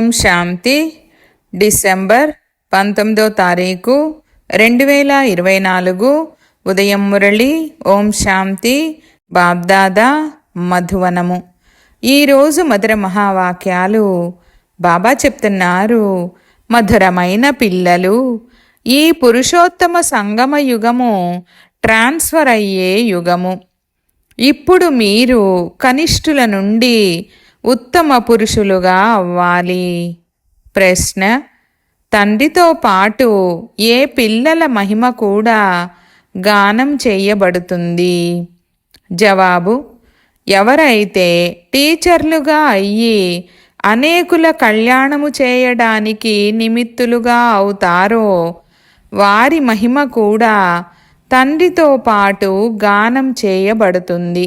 ఓం శాంతి. December 19వ తారీఖు 2024 ఉదయం మురళి. ఓం శాంతి. బాబ్దాదా మధువనము. ఈరోజు మధుర మహావాక్యాలు. బాబా చెప్తున్నారు, మధురమైన పిల్లలు, ఈ పురుషోత్తమ సంగమ యుగము ట్రాన్స్ఫర్ అయ్యే యుగము. ఇప్పుడు మీరు కనిష్ఠుల నుండి ఉత్తమ పురుషులుగా అవ్వాలి. ప్రశ్న: తండ్రితో పాటు ఏ పిల్లల మహిమ కూడా గానం చేయబడుతుంది? జవాబు: ఎవరైతే టీచర్లుగా అయ్యి అనేకుల కళ్యాణము చేయడానికి నిమిత్తులుగా అవుతారో వారి మహిమ కూడా తండ్రితో పాటు గానం చేయబడుతుంది.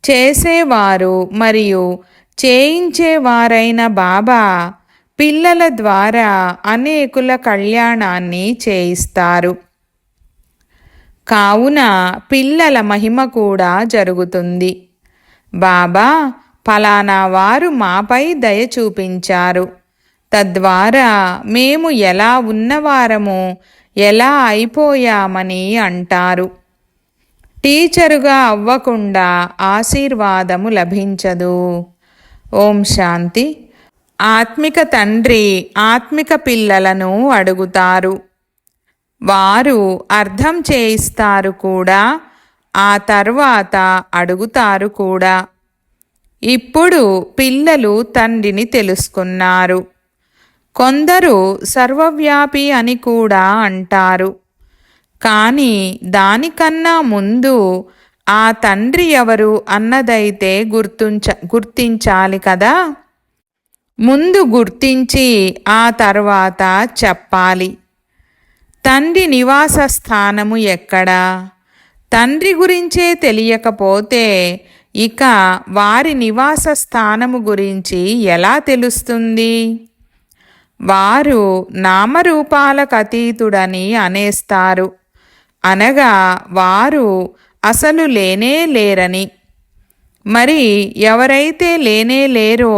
చేసేవారు మరియు చేయించేవారైన బాబా పిల్లల ద్వారా అనేకుల కళ్యాణాన్ని చేయిస్తారు. కావున పిల్లల మహిమ కూడా జరుగుతుంది. బాబా ఫలానా వారు మాపై దయ చూపించారు, తద్వారా మేము ఎలా ఉన్నవారము ఎలా అయిపోయామని అంటారు. టీచరుగా అవ్వకుండా ఆశీర్వాదము లభించదు. ఓం శాంతి. ఆత్మిక తండ్రి ఆత్మిక పిల్లలను అడుగుతారు. వారు అర్థం చేయిస్తారు కూడా, ఆ తర్వాత అడుగుతారు కూడా. ఇప్పుడు పిల్లలు తండ్రిని తెలుసుకున్నారు. కొందరు సర్వవ్యాపి అని కూడా అంటారు. కానీ దానికన్నా ముందు ఆ తండ్రి ఎవరు అన్నదైతే గుర్తించాలి కదా. ముందు గుర్తించి ఆ తర్వాత చెప్పాలి. తండ్రి నివాస స్థానము ఎక్కడా? తండ్రి గురించే తెలియకపోతే ఇక వారి నివాస స్థానము గురించి ఎలా తెలుస్తుంది? వారు నామరూపాలకు అతీతుడని అనేస్తారు, అనగా వారు అసలు లేనే లేరని. మరి ఎవరైతే లేనే లేరో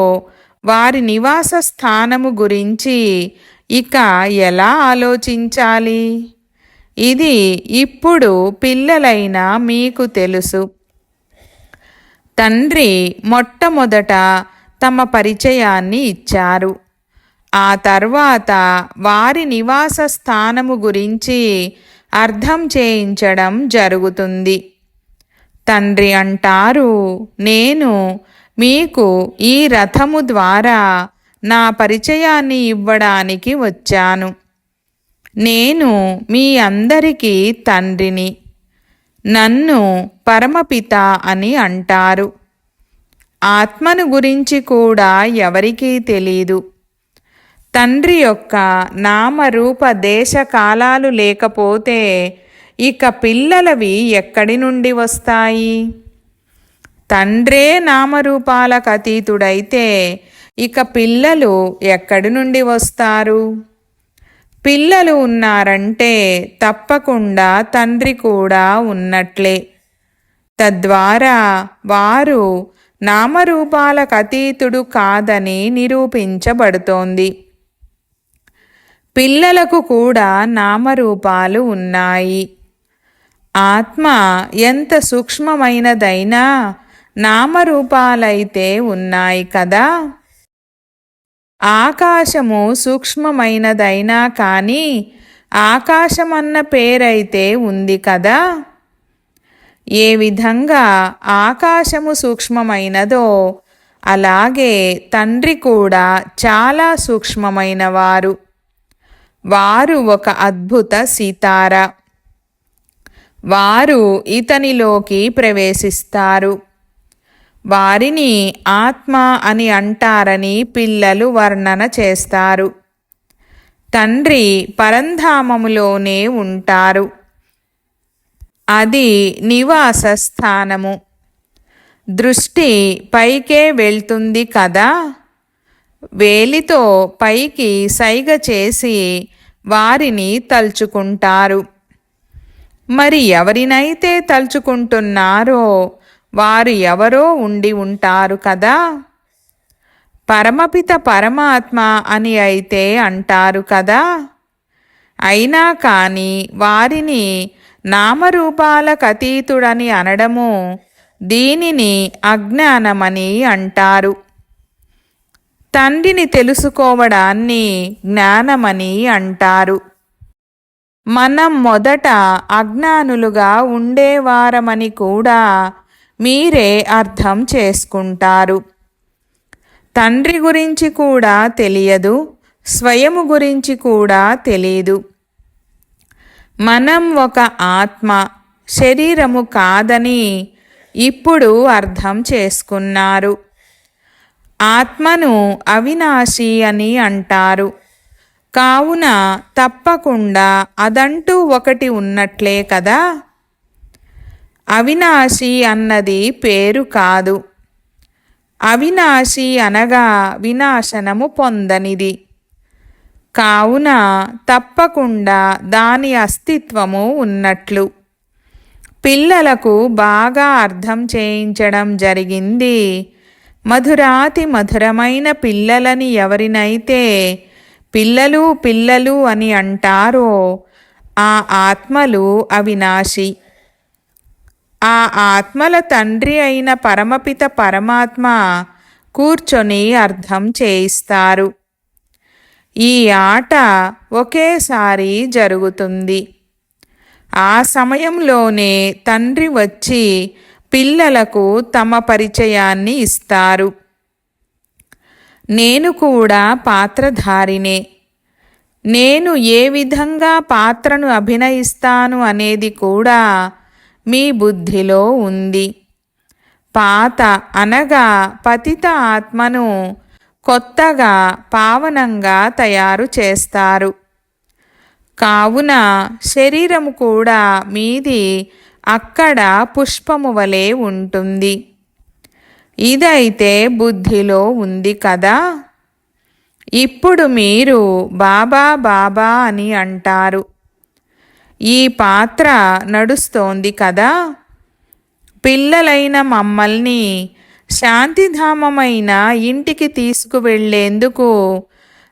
వారి నివాస స్థానము గురించి ఇక ఎలా ఆలోచించాలి? ఇది ఇప్పుడు పిల్లలైన మీకు తెలుసు. తండ్రి మొట్టమొదట తమ పరిచయాన్ని ఇచ్చారు. ఆ తర్వాత వారి నివాస స్థానము గురించి అర్థం చేయించడం జరుగుతుంది. తండ్రి అంటారు, నేను మీకు ఈ రథము ద్వారా నా పరిచయాన్ని ఇవ్వడానికి వచ్చాను. నేను మీ అందరికీ తండ్రిని. నన్ను పరమపిత అని అంటారు. ఆత్మను గురించి కూడా ఎవరికీ తెలీదు. తండ్రి యొక్క నామరూప దేశ కాలాలు లేకపోతే ఇక పిల్లలవి ఎక్కడి నుండి వస్తాయి? తండ్రే నామరూపాలకు అతీతుడైతే ఇక పిల్లలు ఎక్కడి నుండి వస్తారు? పిల్లలు ఉన్నారంటే తప్పకుండా తండ్రి కూడా ఉన్నట్లే. తద్వారా వారు నామరూపాలకు అతీతుడు కాదని నిరూపించబడుతోంది. పిల్లలకు కూడా నామరూపాలు ఉన్నాయి. ఆత్మ ఎంత సూక్ష్మమైనదైనా నామరూపాలైతే ఉన్నాయి కదా. ఆకాశము సూక్ష్మమైనదైనా కానీ ఆకాశమన్న పేరైతే ఉంది కదా. ఏ విధంగా ఆకాశము సూక్ష్మమైనదో అలాగే తండ్రి కూడా చాలా సూక్ష్మమైనవారు. వారు ఒక అద్భుత సితార. వారు ఇతనిలోకి ప్రవేశిస్తారు. వారిని ఆత్మ అని అంటారని పిల్లలు వర్ణన చేస్తారు. తండ్రి పరంధామములోనే ఉంటారు. అది నివాస స్థానము. దృష్టి పైకే వెళ్తుంది కదా. వేలితో పైకి సైగ చేసి వారిని తలుచుకుంటారు. మరి ఎవరినైతే తలుచుకుంటున్నారో వారు ఎవరో ఉండి ఉంటారు కదా. పరమపిత పరమాత్మ అని అయితే అంటారు కదా. అయినా కానీ వారిని నామరూపాలకతీతుడని అనడము దీనిని అజ్ఞానమని అంటారు. తండ్రిని తెలుసుకోవడాన్ని జ్ఞానమని అంటారు. మనం మొదట అజ్ఞానులుగా ఉండేవారమని కూడా మీరే అర్థం చేసుకుంటారు. తండ్రి గురించి కూడా తెలియదు, స్వయము గురించి కూడా తెలీదు. మనం ఒక ఆత్మ, శరీరము కాదని ఇప్పుడు అర్థం చేసుకున్నారు. ఆత్మను అవినాశి అని అంటారు. కావున తప్పకుండా అదంటూ ఒకటి ఉన్నట్లే కదా. అవినాశి అన్నది పేరు కాదు. అవినాశి అనగా వినాశనము పొందనిది. కావున తప్పకుండా దాని అస్తిత్వము ఉన్నట్లు. పిల్లలకు బాగా అర్థం చేయించడం జరిగింది. మధురాతి మధురమైన పిల్లలని ఎవరినైతే పిల్లలు పిల్లలు అని అంటారో ఆ ఆత్మలు అవినాశి. ఆ ఆత్మల తండ్రి అయిన పరమపిత పరమాత్మ కూర్చొని అర్థం చేయిస్తారు. ఈ ఆట ఒకేసారి జరుగుతుంది. ఆ సమయంలోనే తండ్రి వచ్చి పిల్లలకు తమ పరిచయాన్ని ఇస్తారు. నేను కూడా పాత్రధారినే. నేను ఏ విధంగా పాత్రను అభినయిస్తాను అనేది కూడా మీ బుద్ధిలో ఉంది. పాత అనగా పతిత ఆత్మను కొత్తగా పావనంగా తయారు చేస్తారు. కావున శరీరము కూడా మీది అక్కడ పుష్పము వలె ఉంటుంది. ఇదైతే బుద్ధిలో ఉంది కదా. ఇప్పుడు మీరు బాబా బాబా అని అంటారు. ఈ పాత్ర నడుస్తోంది కదా. పిల్లలైన మమ్మల్ని శాంతిధామమైన ఇంటికి తీసుకువెళ్లేందుకు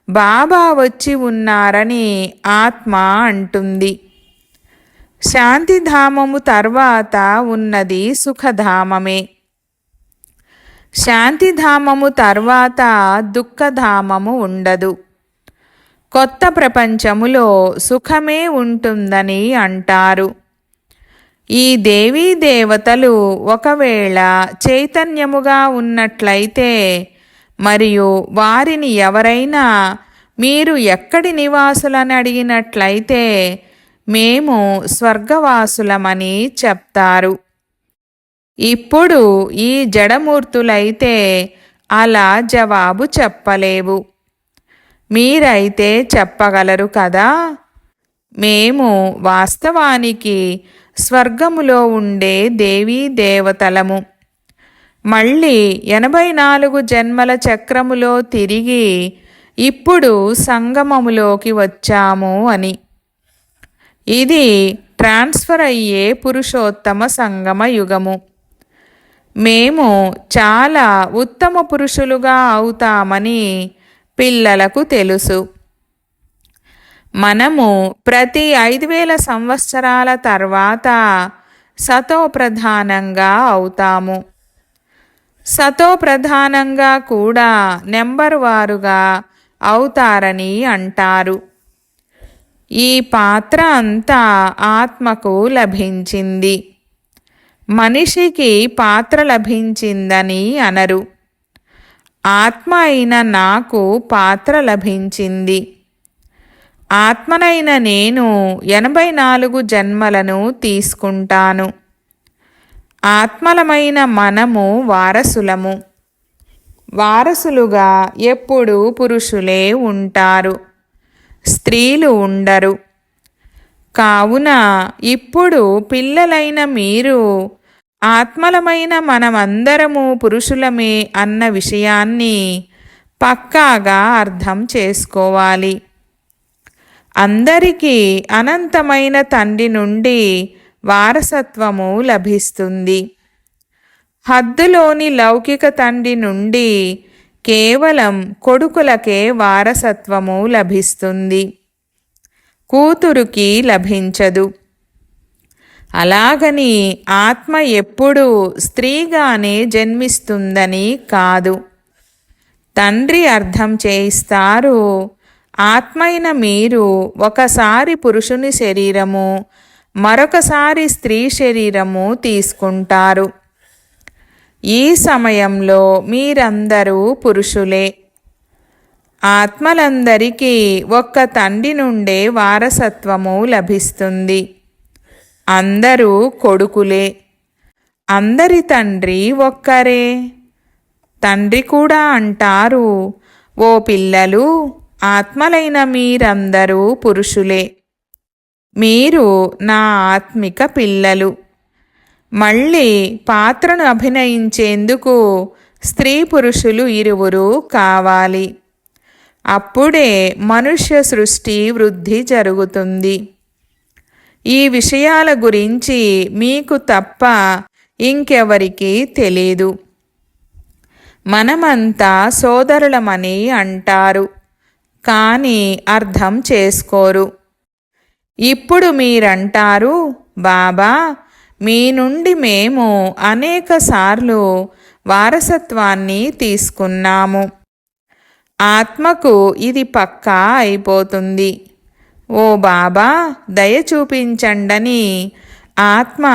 బాబా వచ్చి ఉన్నారని ఆత్మ అంటుంది. శాంతిధామము తర్వాత ఉన్నది సుఖధామమే. శాంతిధామము తర్వాత దుఃఖధామము ఉండదు. కొత్త ప్రపంచములో సుఖమే ఉంటుందని అంటారు. ఈ దేవీ దేవతలు ఒకవేళ చైతన్యముగా ఉన్నట్లయితే మరియు వారిని ఎవరైనా మీరు ఎక్కడి నివాసులని అడిగినట్లయితే మేము స్వర్గవాసులమని చెప్తారు. ఇప్పుడు ఈ జడమూర్తులైతే అలా జవాబు చెప్పలేవు. మీరైతే చెప్పగలరు కదా. మేము వాస్తవానికి స్వర్గములో ఉండే దేవీ దేవతలము. మళ్ళీ 84 జన్మల చక్రములో తిరిగి ఇప్పుడు సంగమములోకి వచ్చాము అని. ఇది ట్రాన్స్ఫర్ అయ్యే పురుషోత్తమ సంగమ యుగము. మేము చాలా ఉత్తమ పురుషులుగా అవుతామని పిల్లలకు తెలుసు. మనము ప్రతి 5000 సంవత్సరాల తర్వాత సతోప్రధానంగా అవుతాము. సతోప్రధానంగా కూడా నెంబర్ వారుగా అవుతారని అంటారు. ఈ పాత్ర అంతా ఆత్మకు లభించింది. మనిషికి పాత్ర లభించిందని అనరు. ఆత్మ అయిన నాకు పాత్ర లభించింది. ఆత్మనైన నేను 84 జన్మలను తీసుకుంటాను. ఆత్మలమైన మనము వారసులము. వారసులుగా ఎప్పుడూ పురుషులే ఉంటారు, స్త్రీలు ఉండరు. కావున ఇప్పుడు పిల్లలైన మీరు ఆత్మలమైన మనమందరము పురుషులమే అన్న విషయాన్ని పక్కాగా అర్థం చేసుకోవాలి. అందరికీ అనంతమైన తండ్రి నుండి వారసత్వము లభిస్తుంది. హద్దులోని లౌకిక తండ్రి నుండి కేవలం కొడుకులకే వారసత్వము లభిస్తుంది, కూతురుకి లభించదు. అలాగని ఆత్మ ఎప్పుడూ స్త్రీగానే జన్మిస్తుందని కాదు. తండ్రి అర్థం చేయిస్తారు. ఆత్మైన మీరు ఒకసారి పురుషుని శరీరము, మరొకసారి స్త్రీ శరీరము తీసుకుంటారు. ఈ సమయంలో మీరందరూ పురుషులే. ఆత్మలందరికీ ఒక్క తండ్రి నుండే వారసత్వము లభిస్తుంది. అందరూ కొడుకులే. అందరి తండ్రి ఒక్కరే. తండ్రి కూడా అంటారు, ఓ పిల్లలు, ఆత్మలైన మీరందరూ పురుషులే. మీరు నా ఆత్మిక పిల్లలు. మళ్ళీ పాత్రను అభినయించేందుకు స్త్రీ పురుషులు ఇరువురు కావాలి. అప్పుడే మనుష్య సృష్టి వృద్ధి జరుగుతుంది. ఈ విషయాల గురించి మీకు తప్ప ఇంకెవరికీ తెలీదు. మనమంతా సోదరులమని అంటారు, కానీ అర్థం చేసుకోరు. ఇప్పుడు మీరంటారు, బాబా, మీ నుండి మేము అనేకసార్లు వారసత్వాన్ని తీసుకున్నాము. ఆత్మకు ఇది పక్కా అయిపోతుంది. ఓ బాబా, దయ చూపించండని ఆత్మ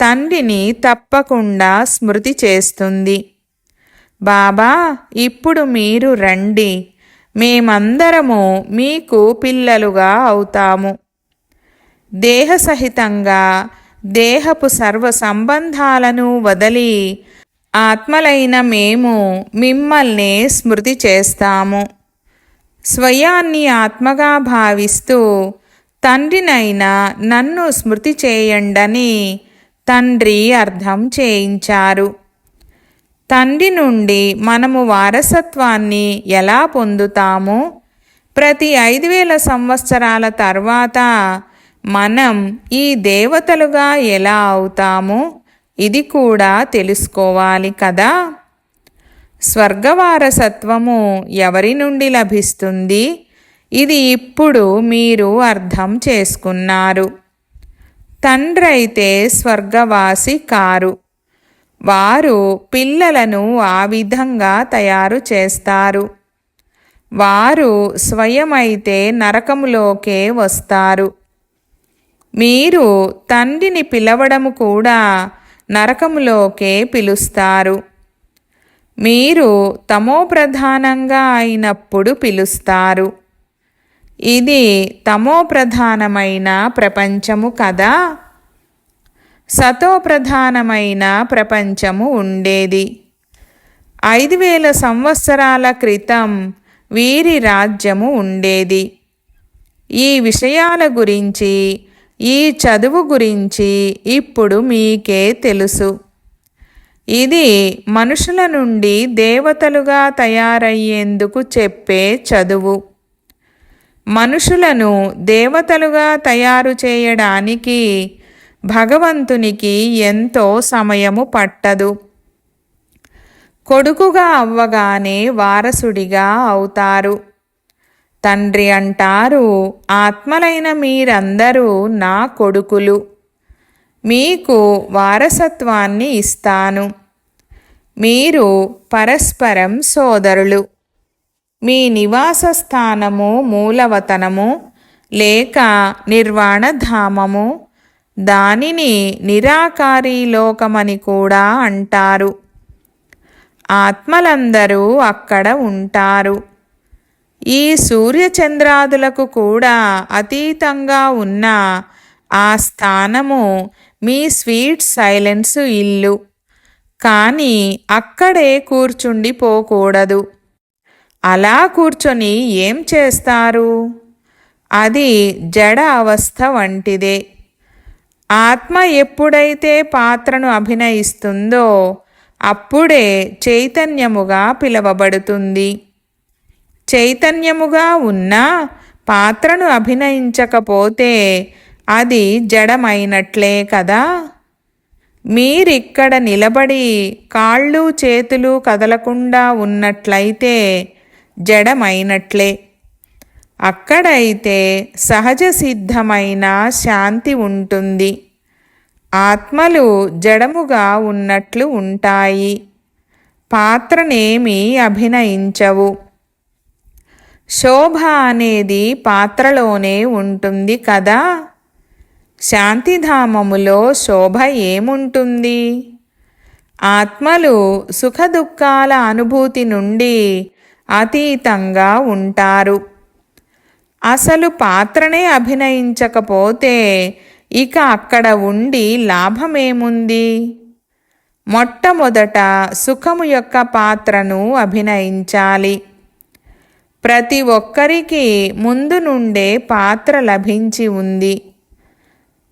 తండ్రిని తప్పకుండా స్మృతి చేస్తుంది. బాబా, ఇప్పుడు మీరు రండి, మేమందరము మీకు పిల్లలుగా అవుతాము. దేహసహితంగా దేహపు సర్వ సంబంధాలను వదిలి ఆత్మలైన మేము మిమ్మల్ని స్మృతి చేస్తాము. స్వయాన్ని ఆత్మగా భావిస్తూ తండ్రినైనా నన్ను స్మృతి చేయండని తండ్రి అర్థం చేయించారు. తండ్రి నుండి మనము వారసత్వాన్ని ఎలా పొందుతాము? ప్రతి 5000 సంవత్సరాల తర్వాత మనం ఈ దేవతలుగా ఎలా అవుతాము? ఇది కూడా తెలుసుకోవాలి కదా. స్వర్గవారసత్వము ఎవరి నుండి లభిస్తుంది? ఇది ఇప్పుడు మీరు అర్థం చేసుకున్నారు. తండ్రైతే స్వర్గవాసి కారు. వారు పిల్లలను ఆ విధంగా తయారు చేస్తారు. వారు స్వయమైతే నరకములోకే వస్తారు. మీరు తండ్రిని పిలవడము కూడా నరకములోకే పిలుస్తారు. మీరు తమోప్రధానంగా అయినప్పుడు పిలుస్తారు. ఇది తమోప్రధానమైన ప్రపంచము కదా. సతోప్రధానమైన ప్రపంచము ఉండేది. 5000 సంవత్సరాల క్రితం వీరి రాజ్యము ఉండేది. ఈ విషయాల గురించి, ఈ చదువు గురించి ఇప్పుడు మీకే తెలుసు. ఇది మనుషుల నుండి దేవతలుగా తయారయ్యేందుకు చెప్పే చదువు. మనుషులను దేవతలుగా తయారు చేయడానికి భగవంతునికి ఎంతో సమయము పట్టదు. కొడుకుగా అవ్వగానే వారసుడిగా అవుతారు. తండ్రి అంటారు, ఆత్మలైన మీరందరూ నా కొడుకులు. మీకు వారసత్వాన్ని ఇస్తాను. మీరు పరస్పరం సోదరులు. మీ నివాస స్థానము మూలవతనము లేక నిర్వాణధామము. దానిని నిరాకారీ లోకమని కూడా అంటారు. ఆత్మలందరూ అక్కడ ఉంటారు. ఈ సూర్యచంద్రాదులకు కూడా అతీతంగా ఉన్న ఆ స్థానము మీ స్వీట్ సైలెన్స్ ఇల్లు. కానీ అక్కడే కూర్చుండిపోకూడదు. అలా కూర్చొని ఏం చేస్తారు? అది జడ అవస్థ వంటిదే. ఆత్మ ఎప్పుడైతే పాత్రను అభినయిస్తుందో అప్పుడే చైతన్యముగా పిలవబడుతుంది. చైతన్యముగా ఉన్నా పాత్రను అభినయించకపోతే అది జడమైనట్లే కదా. మీరిక్కడ నిలబడి కాళ్ళు చేతులు కదలకుండా ఉన్నట్లయితే జడమైనట్లే. అక్కడైతే సహజ సిద్ధమైన శాంతి ఉంటుంది. ఆత్మలు జడముగా ఉన్నట్లు ఉంటాయి. పాత్రనేమీ అభినయించవు. శోభ అనేది పాత్రలోనే ఉంటుంది కదా. శాంతిధామములో శోభ ఏముంటుంది? ఆత్మలు సుఖదుఖాల అనుభూతి నుండి అతీతంగా ఉంటారు. అసలు పాత్రనే అభినయించకపోతే ఇక అక్కడ ఉండి లాభమేముంది? మొట్టమొదట సుఖము యొక్క పాత్రను అభినయించాలి. ప్రతి ఒక్కరికి ముందు నుండే పాత్ర లభించి ఉంది.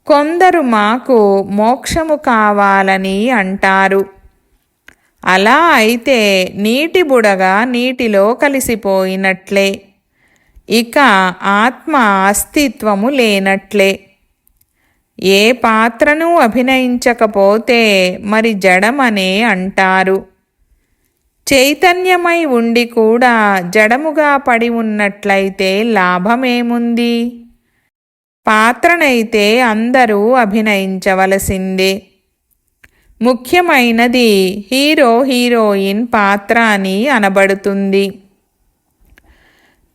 కొందరు మాకు మోక్షము కావాలని అంటారు. అలా అయితే నీటి బుడగ నీటిలో కలిసిపోయినట్లే. ఇక ఆత్మ అస్తిత్వము లేనట్లే. ఏ పాత్రను అభినయించకపోతే మరి జడమనే అంటారు. చైతన్యమై ఉండి కూడా జడముగా పడి ఉన్నట్లయితే లాభమేముంది? పాత్రనైతే అందరూ అభినయించవలసిందే. ముఖ్యమైనది హీరో హీరోయిన్ పాత్ర అని అనబడుతుంది.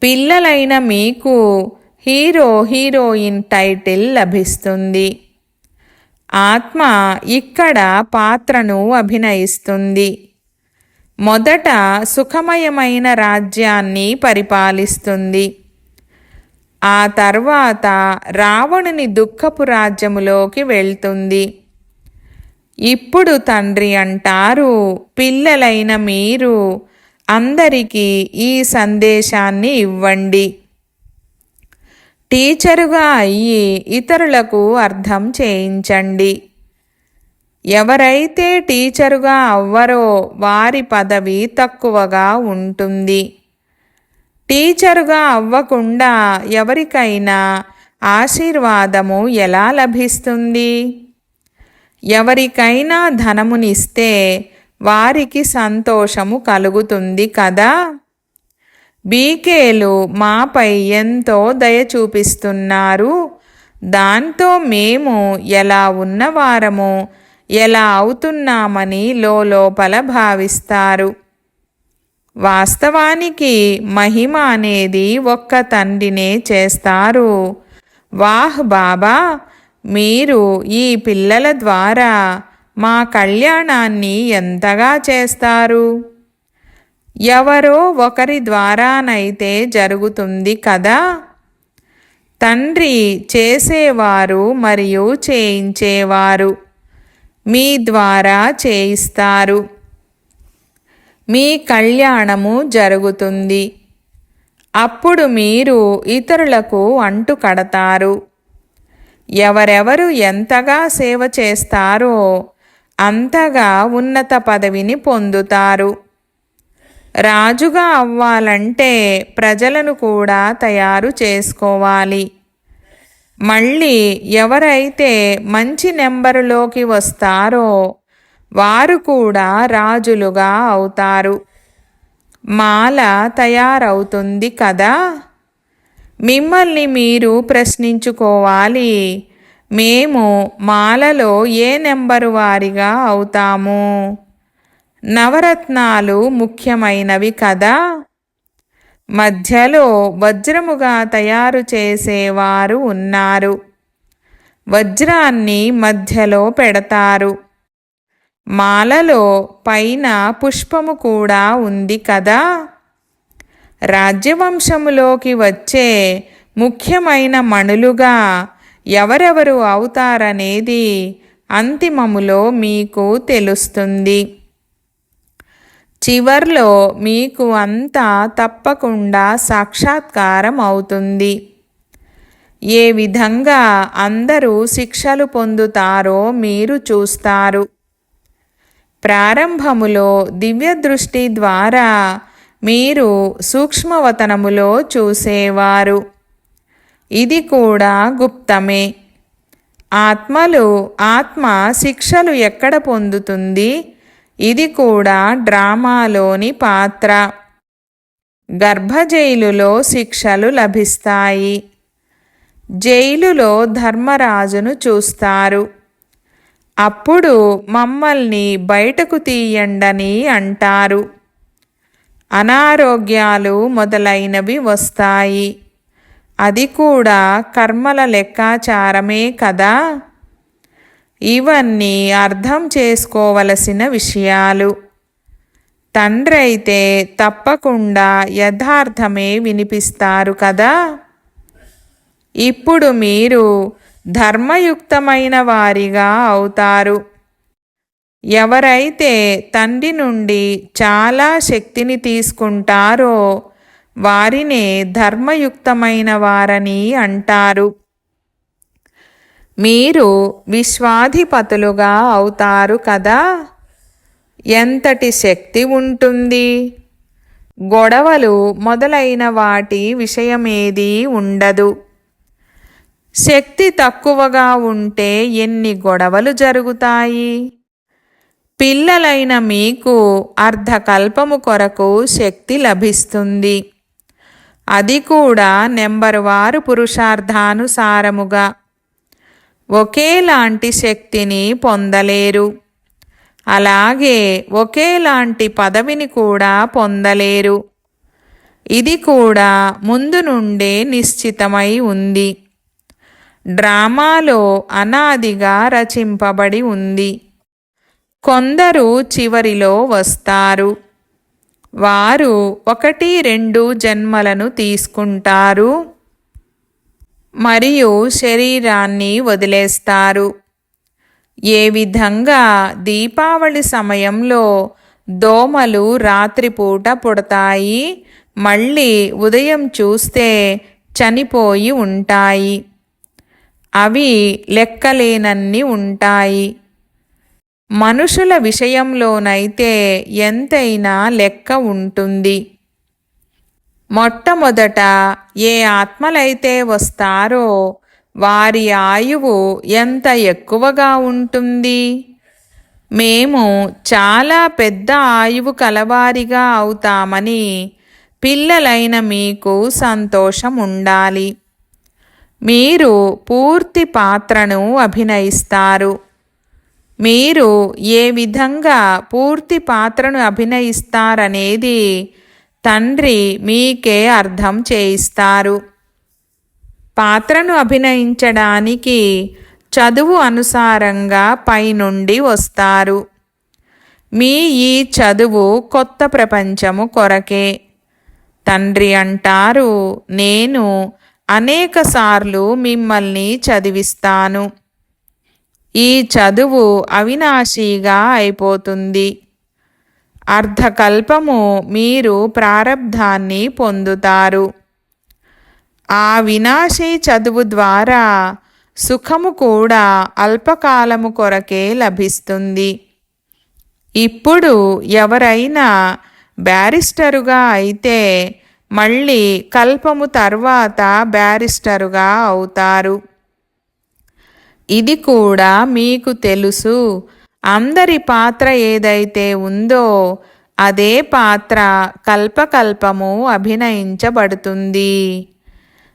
పిల్లలైన మీకు హీరో హీరోయిన్ టైటిల్ లభిస్తుంది. ఆత్మ ఇక్కడ పాత్రను అభినయిస్తుంది. మొదట సుఖమయమైన రాజ్యాన్ని పరిపాలిస్తుంది. ఆ తర్వాత రావణుని దుఃఖపు రాజ్యములోకి వెళ్తుంది. ఇప్పుడు తండ్రి అంటారు, పిల్లలైన మీరు అందరికీ ఈ సందేశాన్ని ఇవ్వండి. టీచరుగా అయ్యి ఇతరులకు అర్థం చేయించండి. ఎవరైతే టీచరుగా అవ్వరో వారి పదవి తక్కువగా ఉంటుంది. టీచరుగా అవ్వకుండా ఎవరికైనా ఆశీర్వాదము ఎలా లభిస్తుంది? ఎవరికైనా ధనమునిస్తే వారికి సంతోషము కలుగుతుంది కదా. బీకేలు మాపై ఎంతో దయ చూపిస్తున్నారు. దాంతో మేము ఎలా ఉన్నవారము, ఎలా అవుతున్నామని లోపల భావిస్తారు. వాస్తవానికి మహిమ అనేది ఒక్క తండ్రినే చేస్తారు. వాహ్ బాబా, మీరు ఈ పిల్లల ద్వారా మా కళ్యాణాన్ని ఎంతగా చేస్తారు. ఎవరో ఒకరి ద్వారానైతే జరుగుతుంది కదా. తండ్రి చేసేవారు మరియు చేయించేవారు. మీ ద్వారా చేయిస్తారు. మీ కళ్యాణము జరుగుతుంది. అప్పుడు మీరు ఇతరులకు అంటు కడతారు. ఎవరెవరు ఎంతగా సేవ చేస్తారో అంతగా ఉన్నత పదవిని పొందుతారు. రాజుగా అవ్వాలంటే ప్రజలను కూడా తయారు చేసుకోవాలి. మళ్ళీ ఎవరైతే మంచి నెంబరులోకి వస్తారో వారు కూడా రాజులుగా అవుతారు. మాల తయారవుతుంది కదా. మిమ్మల్ని మీరు ప్రశ్నించుకోవాలి, మేము మాలలో ఏ నెంబరు వారిగా అవుతాము? నవరత్నాలు ముఖ్యమైనవి కదా. మధ్యలో వజ్రముగా తయారు చేసేవారు ఉన్నారు. వజ్రాన్ని మధ్యలో పెడతారు. మాలలో పైన పుష్పము కూడా ఉంది కదా. రాజ్యవంశములోకి వచ్చే ముఖ్యమైన మణులుగా ఎవరెవరు అవుతారనేది అంతిమములో మీకు తెలుస్తుంది. చివర్లో మీకు అంతా తప్పకుండా సాక్షాత్కారం అవుతుంది. ఏ విధంగా అందరూ శిక్షలు పొందుతారో మీరు చూస్తారు. ప్రారంభములో దివ్య దృష్టి ద్వారా మీరు సూక్ష్మవతనములో చూసేవారు. ఇది కూడా గుప్తమే. ఆత్మ శిక్షలు ఎక్కడ పొందుతుంది? ఇది కూడా డ్రామాలోని పాత్ర. గర్భజైలులో శిక్షలు లభిస్తాయి. జైలులో ధర్మరాజును చూస్తారు. అప్పుడు మమ్మల్ని బయటకు తీయండని అంటారు. అనారోగ్యాలు మొదలైనవి వస్తాయి. అది కూడా కర్మల లెక్కాచారమే కదా. ఇవన్నీ అర్థం చేసుకోవలసిన విషయాలు. తండ్రి అయితే తప్పకుండా యథార్థమే వినిపిస్తారు కదా. ఇప్పుడు మీరు ధర్మయుక్తమైన వారిగా అవుతారు. ఎవరైతే తండ్రి నుండి చాలా శక్తిని తీసుకుంటారో వారినే ధర్మయుక్తమైన వారని అంటారు. మీరు విశ్వాధిపతులుగా అవుతారు కదా. ఎంతటి శక్తి ఉంటుంది? గొడవలు మొదలైన వాటి విషయమేదీ ఉండదు. శక్తి తక్కువగా ఉంటే ఎన్ని గొడవలు జరుగుతాయి? పిల్లలైన మీకు అర్ధకల్పము కొరకు శక్తి లభిస్తుంది. అది కూడా నెంబరువారు పురుషార్థానుసారముగా. ఒకేలాంటి శక్తిని పొందలేరు. అలాగే ఒకేలాంటి పదవిని కూడా పొందలేరు. ఇది కూడా ముందు నుండే నిశ్చితమై ఉంది. డ్రామాలో అనాదిగా రచింపబడి ఉంది. కొందరు చివరిలో వస్తారు. వారు 1-2 జన్మలను తీసుకుంటారు మరియు శరీరాన్ని వదిలేస్తారు. ఏ విధంగా దీపావళి సమయంలో దోమలు రాత్రిపూట పుడతాయి, మళ్ళీ ఉదయం చూస్తే చనిపోయి ఉంటాయి. అవి లెక్కలేనన్ని ఉంటాయి. మనుషుల విషయంలోనైతే ఎంతైనా లెక్క ఉంటుంది. మొట్టమొదట ఏ ఆత్మలైతే వస్తారో వారి ఆయువు ఎంత ఎక్కువగా ఉంటుంది? మేము చాలా పెద్ద ఆయువు కలవారిగా అవుతామని పిల్లలైన మీకు సంతోషం ఉండాలి. మీరు పూర్తి పాత్రను అభినయిస్తారు. మీరు ఏ విధంగా పూర్తి పాత్రను అభినయిస్తారనేది తండ్రి మీకే అర్థం చేయిస్తారు. పాత్రను అభినయించడానికి చదువు అనుసారంగా పైనుండి వస్తారు. మీ ఈ చదువు కొత్త ప్రపంచము కొరకే. తండ్రి అంటారు, నేను అనేకసార్లు మిమ్మల్ని చదివిస్తాను. ఈ చదువు అవినాశీగా అయిపోతుంది. అర్ధకల్పము మీరు ప్రారబ్ధాన్ని పొందుతారు. ఆ వినాశీ చదువు ద్వారా సుఖము కూడా అల్పకాలము కొరకే లభిస్తుంది. ఇప్పుడు ఎవరైనా బ్యారిస్టరుగా అయితే మళ్ళీ కల్పము తర్వాత బ్యారిస్టరుగా అవుతారు. ఇది కూడా మీకు తెలుసు. అందరి పాత్ర ఏదైతే ఉందో అదే పాత్ర కల్పకల్పము అభినయించబడుతుంది.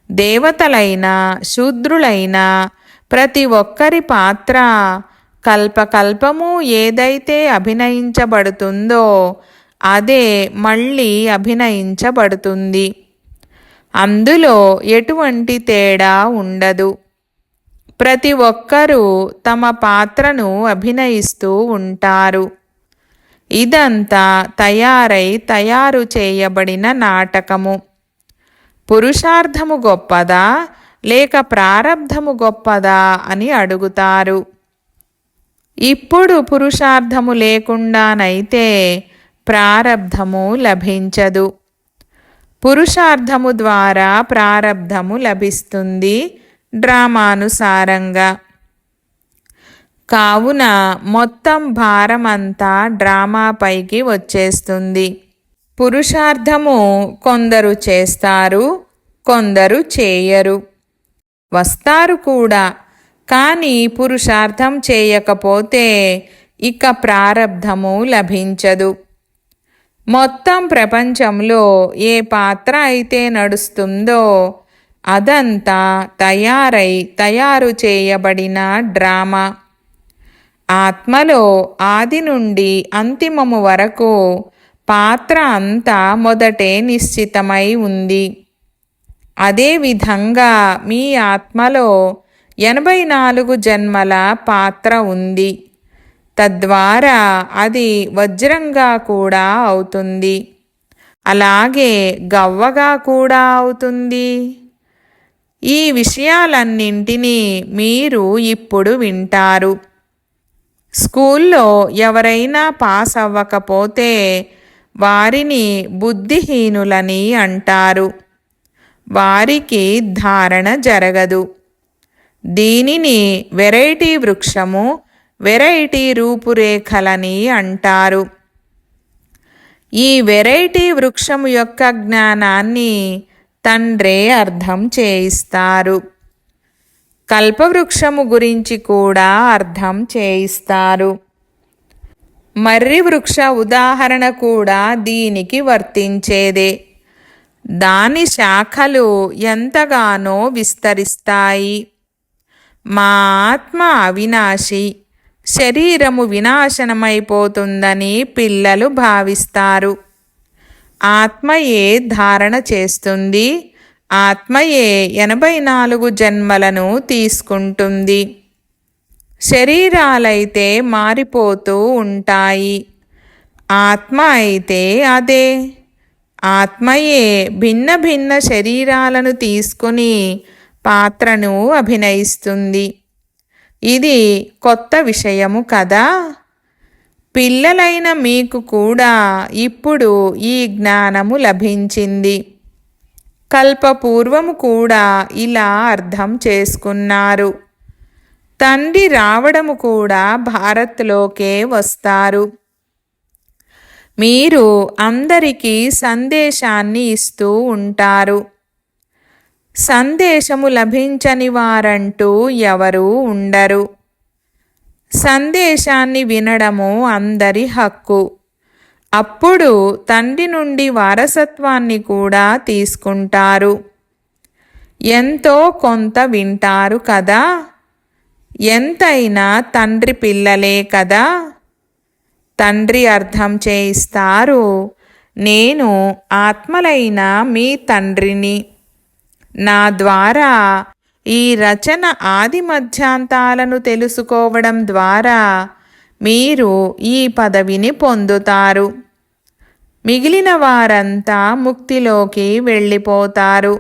దేవతలైన శూద్రులైన ప్రతి ఒక్కరి పాత్ర కల్పకల్పము ఏదైతే అభినయించబడుతుందో అదే మళ్ళీ అభినయించబడుతుంది. అందులో ఎటువంటి తేడా ఉండదు. ప్రతి ఒక్కరూ తమ పాత్రను అభినయిస్తూ ఉంటారు. ఇదంతా తయారు చేయబడిన నాటకము. పురుషార్థము గొప్పదా లేక ప్రారబ్ధము గొప్పదా అని అడుగుతారు. ఇప్పుడు పురుషార్థము లేకుండానైతే ప్రారబ్ధము లభించదు. పురుషార్థము ద్వారా ప్రారబ్ధము లభిస్తుంది డ్రామానుసారంగా. కావున మొత్తం భారమంతా డ్రామాపైకి వచ్చేస్తుంది. పురుషార్థము కొందరు చేస్తారు, కొందరు చేయరు. వస్తారు కూడా, కానీ పురుషార్థం చేయకపోతే ఇక ప్రారబ్ధము లభించదు. మొత్తం ప్రపంచంలో ఏ పాత్ర అయితే నడుస్తుందో అదంతా తయారు చేయబడిన డ్రామా. ఆత్మలో ఆది నుండి అంతిమము వరకు పాత్ర అంతా మొదటే నిశ్చితమై ఉంది. అదేవిధంగా మీ ఆత్మలో 84 జన్మల పాత్ర ఉంది. తద్వారా అది వజ్రంగా కూడా అవుతుంది, అలాగే గవ్వగా కూడా అవుతుంది. ఈ విషయాలన్నింటినీ మీరు ఇప్పుడు వింటారు. స్కూల్లో ఎవరైనా పాస్ అవ్వకపోతే వారిని బుద్ధిహీనులని అంటారు. వారికి ధారణ జరగదు. దీనిని వెరైటీ వృక్షము, వెరైటీ రూపురేఖలని అంటారు. ఈ వెరైటీ వృక్షము యొక్క జ్ఞానాన్ని తండ్రే అర్థం చేయిస్తారు. కల్పవృక్షము గురించి కూడా అర్థం చేయిస్తారు. మర్రి వృక్ష ఉదాహరణ కూడా దీనికి వర్తించేదే. దాని శాఖలు ఎంతగానో విస్తరిస్తాయి. మా ఆత్మ అవినాశి, శరీరము వినాశనమైపోతుందని పిల్లలు భావిస్తారు. ఆత్మయే ధారణ చేస్తుంది. ఆత్మయే 84 జన్మలను తీసుకుంటుంది. శరీరాలైతే మారిపోతూ ఉంటాయి. ఆత్మ అయితే అదే. ఆత్మయే భిన్న భిన్న శరీరాలను తీసుకుని పాత్రను అభినయిస్తుంది. ఇది కొత్త విషయము కదా. పిల్లలైన మీకు కూడా ఇప్పుడు ఈ జ్ఞానము లభించింది. కల్పపూర్వము కూడా ఇలా అర్థం చేసుకున్నారు. తండ్రి రావడము కూడా భారత్లోకే వస్తారు. మీరు అందరికీ సందేశాన్ని ఇస్తూ ఉంటారు. సందేశము లభించని వారంటూ ఎవరూ ఉండరు. సందేశాన్ని వినడము అందరి హక్కు. అప్పుడు తండ్రి నుండి వారసత్వాన్ని కూడా తీసుకుంటారు. ఎంతో కొంత వింటారు కదా. ఎంతైనా తండ్రి పిల్లలే కదా. తండ్రి అర్థం చేయిస్తారు, నేను ఆత్మలైన మీ తండ్రిని. నా ద్వారా ఈ రచన ఆది మధ్యాంతాలను తెలుసుకోవడం ద్వారా మీరు ఈ పదవిని పొందుతారు. మిగిలిన వారంతా ముక్తిలోకి వెళ్ళిపోతారు.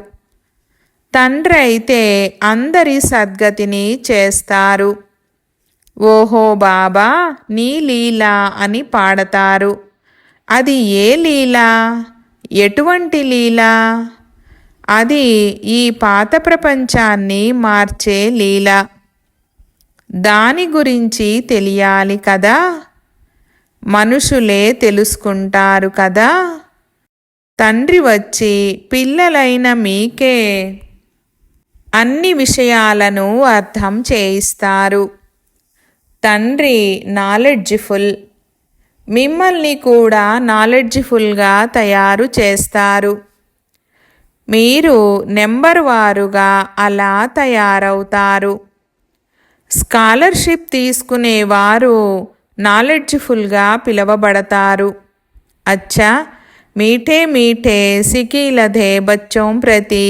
తండ్రి అయితే అందరి సద్గతిని చేస్తారు. ఓహో బాబా, నీ లీలా అని పాడతారు. అది ఏ లీలా? ఎటువంటి లీలా? అది ఈ పాత ప్రపంచాన్ని మార్చే లీల. దాని గురించి తెలియాలి కదా. మనుషులే తెలుసుకుంటారు కదా. తండ్రి వచ్చి పిల్లలైన మీకే అన్ని విషయాలను అర్థం చేయిస్తారు. తండ్రి నాలెడ్జిఫుల్. మిమ్మల్ని కూడా నాలెడ్జిఫుల్గా తయారు చేస్తారు. మీరు నెంబర్ వారుగా అలా తయారవుతారు. స్కాలర్షిప్ తీసుకునేవారు నాలెడ్జిఫుల్గా పిలవబడతారు. అచ్చా, మీఠే మీఠే సికీలధే బచ్చోं ప్రతి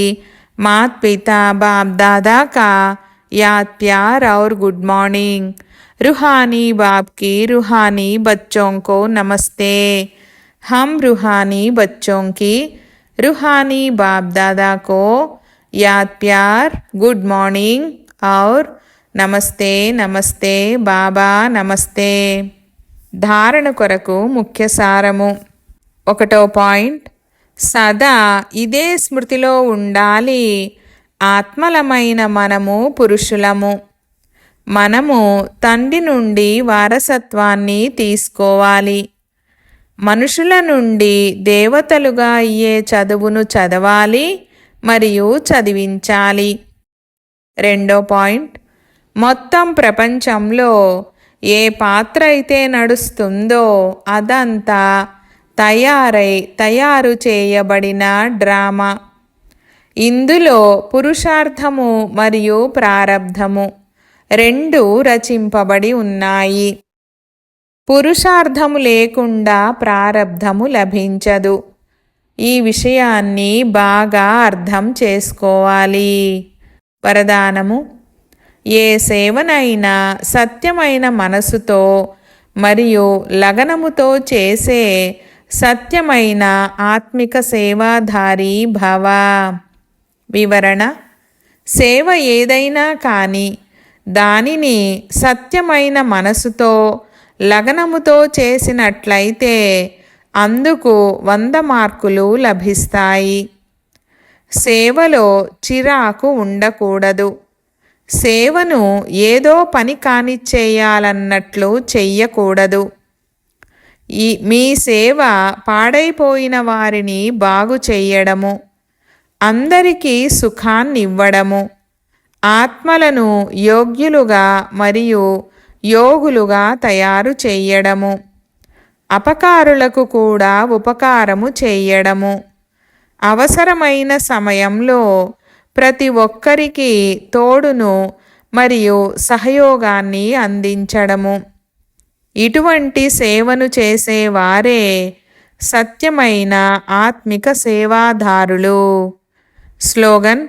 मात पिता बाप दादा का याद प्यार और गुड मॉर्निंग. रूहानी बाप की रूहानी बच्चों को नमस्ते. हम रूहानी बच्चों की रूहानी बाप दादा को याद प्यार, गुड मॉर्निंग और నమస్తే నమస్తే బాబా నమస్తే. ధారణ కొరకు ముఖ్య సారము. 1వ పాయింట్, సదా ఇదే స్మృతిలో ఉండాలి. ఆత్మలమైన మనము పురుషులము. మనము తండ్రి నుండి వారసత్వాన్ని తీసుకోవాలి. మనుషుల నుండి దేవతలుగా అయ్యే చదువును చదవాలి మరియు చదివించాలి. 2వ పాయింట్, మొత్తం ప్రపంచంలో ఏ పాత్ర అయితే నడుస్తుందో అదంతా తయారు చేయబడిన డ్రామా. ఇందులో పురుషార్థము మరియు ప్రారబ్ధము రెండు రచింపబడి ఉన్నాయి. పురుషార్థము లేకుండా ప్రారబ్ధము లభించదు. ఈ విషయాన్ని బాగా అర్థం చేసుకోవాలి. వరదానము: ఏ సేవనైనా సత్యమైన మనసుతో మరియు లగనముతో చేసే సత్యమైన ఆత్మిక సేవాధారి భవ. వివరణ: సేవ ఏదైనా కానీ దానిని సత్యమైన మనసుతో లగనముతో చేసినట్లయితే అందుకు 100 మార్కులు లభిస్తాయి. సేవలో చిరాకు ఉండకూడదు. సేవను ఏదో పని కానిచ్చేయాలన్నట్లు చెయ్యకూడదు. మీ సేవ పాడైపోయిన వారిని బాగు చెయ్యడము, అందరికీ సుఖాన్నివ్వడము, ఆత్మలను యోగ్యులుగా మరియు యోగులుగా తయారు చెయ్యడము, అపకారులకు కూడా ఉపకారము చెయ్యడము, అవసరమైన సమయంలో ప్రతి ఒక్కరికి తోడును మరియు సహయోగాన్ని అందించడము. ఇటువంటి సేవను చేసేవారే సత్యమైన ఆత్మిక సేవాదారులు. స్లోగన్: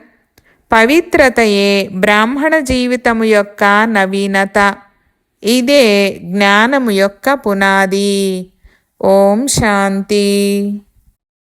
పవిత్రతయే బ్రాహ్మణ జీవితము యొక్క నవీనత. ఇదే జ్ఞానము యొక్క పునాది. ఓం శాంతి.